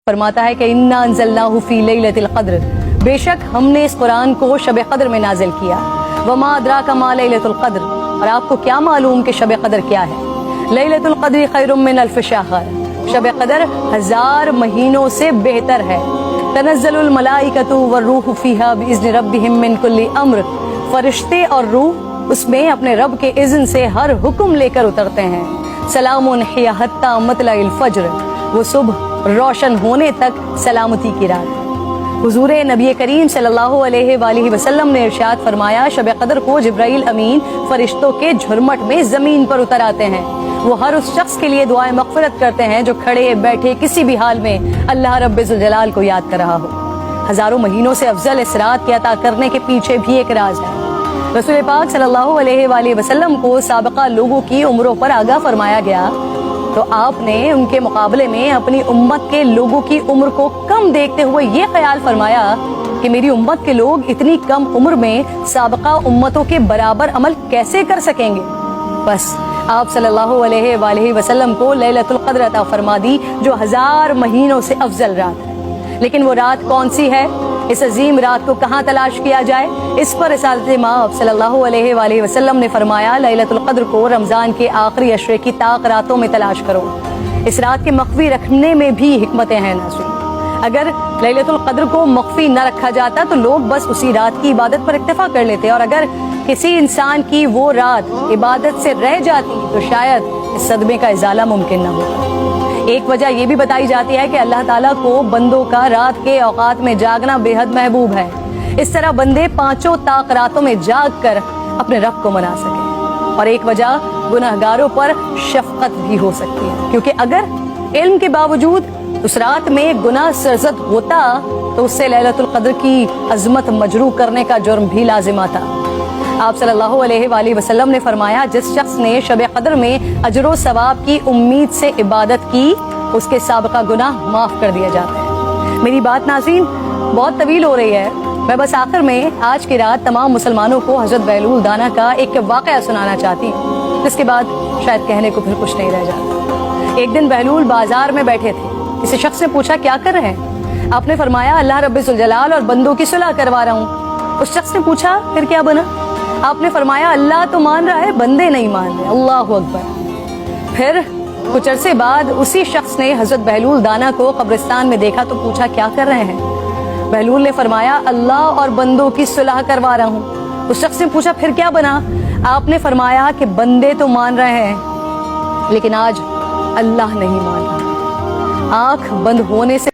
फरमाता है कि इन्ना अंज़लनाहु फी लैलतिल क़द्र, बेशक हमने इस कुरान को शब क़द्र में नाजिल किया। वमा अदराका मा लैलतुल क़द्र, और आपको क्या मालूम कि शब क़द्र क्या है। लैलतुल क़द्र खैरुम मिन अल्फ़ शहर, शब क़द्र 1000 महीनों से बेहतर है। तनज़्ज़लुल मलाइकतु वर्रूहु फ़ीहा बिइज़्नि रब्बिहिम मिन कुल्लि अम्र, फरिश्ते और रूह उसमें अपने रब के इज़्न से हर हुक्म लेकर उतरते हैं। सलामुन हिया हत्ता मतलइल फ़ज्र, वो सुबह रोशन होने तक सलामती की रात। हुजूर नबी करीम सल्लल्लाहु अलैहि वसल्लम ने इरशाद फरमाया, शब क़द्र को जिब्राइल अमीन फरिश्तों के झुरमट में ज़मीन पर उतर आते हैं। वो हर उस शख्स के लिए दुआए मग़फ़िरत करते हैं जो खड़े बैठे किसी भी हाल में अल्लाह रब्बुल जलाल को याद कर रहा हो। हज़ारों महीनों से अफजल इस रात के अता करने के पीछे भी एक राज है। रसूल पाक सल्लल्लाहु अलैहि वसल्लम को साबिक़ा लोगों की उम्रों पर आगाह फरमाया गया, तो आपने उनके मुकाबले में अपनी उम्मत के लोगों की उम्र को कम देखते हुए ये ख्याल फरमाया कि मेरी उम्मत के लोग इतनी कम उम्र में साबिक़ा उम्मतों के बराबर अमल कैसे कर सकेंगे। बस आप सल्लल्लाहु अलैहि वसल्लम को लैलतुल क़द्र अता फरमा दी, जो 1000 महीनों से अफजल रात है। लेकिन वो रात कौन सी है, इस अजीम रात को कहाँ तलाश किया जाए, इस पर रिसालत माब सल्लल्लाहु अलैहि वसल्लम ने फरमाया, लैलतुल क़द्र को रमज़ान के आखिरी अशरे की ताक रातों में तलाश करो। इस रात के मख्फी रखने में भी हिकमतें हैं नाज़रीन। अगर लैलतुल क़द्र को मख्फी न रखा जाता तो लोग बस उसी रात की इबादत पर इक्तफा कर लेते, और अगर किसी इंसान की वो रात इबादत से रह जाती तो शायद इस सदमे का इजाला मुमकिन न होता। एक वजह यह भी बताई जाती है कि अल्लाह ताला को बंदों का रात के औकात में जागना बेहद महबूब है। इस तरह बंदे 5 ताक रातों में जाग कर अपने रब को मना सके। और एक वजह गुनहगारों पर शफकत भी हो सकती है, क्योंकि अगर इल्म के बावजूद उस रात में गुनाह सरजद होता तो उससे लैलतुल क़द्र की अजमत मजरू करने का जुर्म भी लाजिम आता। आप सल्लल्लाहु अलैहि वसल्लम ने फरमाया, जिस शख्स ने शब क़द्र में अजर व सवाब की उम्मीद से इबादत की, उसके साबिक़ा गुनाह माफ़ कर दिया जाता है। मेरी बात नाज़रीन बहुत तवील हो रही है, मैं बस आखिर में आज की रात तमाम मुसलमानों को हज़रत बहलूल दाना का एक वाक़या सुनाना चाहती हूँ, जिसके बाद शायद कहने को फिर कुछ नहीं रह जाता। एक दिन बहलूल बाजार में बैठे थे। किसी शख्स ने पूछा, क्या कर रहे हैं? आपने फरमाया, अल्लाह रब्बुल जलाल और बंदों की सुलह करवा रहा हूँ। उस शख्स ने पूछा, फिर क्या बना? आपने फरमाया, अल्लाह तो मान रहा है, बंदे नहीं मान रहे। अल्लाहु अकबर। फिर कुछ अरसे बाद उसी शख्स ने हजरत बहलूल दाना को कब्रिस्तान में देखा तो पूछा, क्या कर रहे हैं? बहलूल ने फरमाया, अल्लाह और बंदों की सुलह करवा रहा हूँ। उस शख्स ने पूछा, फिर क्या बना? आपने फरमाया कि बंदे तो मान रहे हैं, लेकिन आज अल्लाह नहीं मान रहा। आंख बंद होने से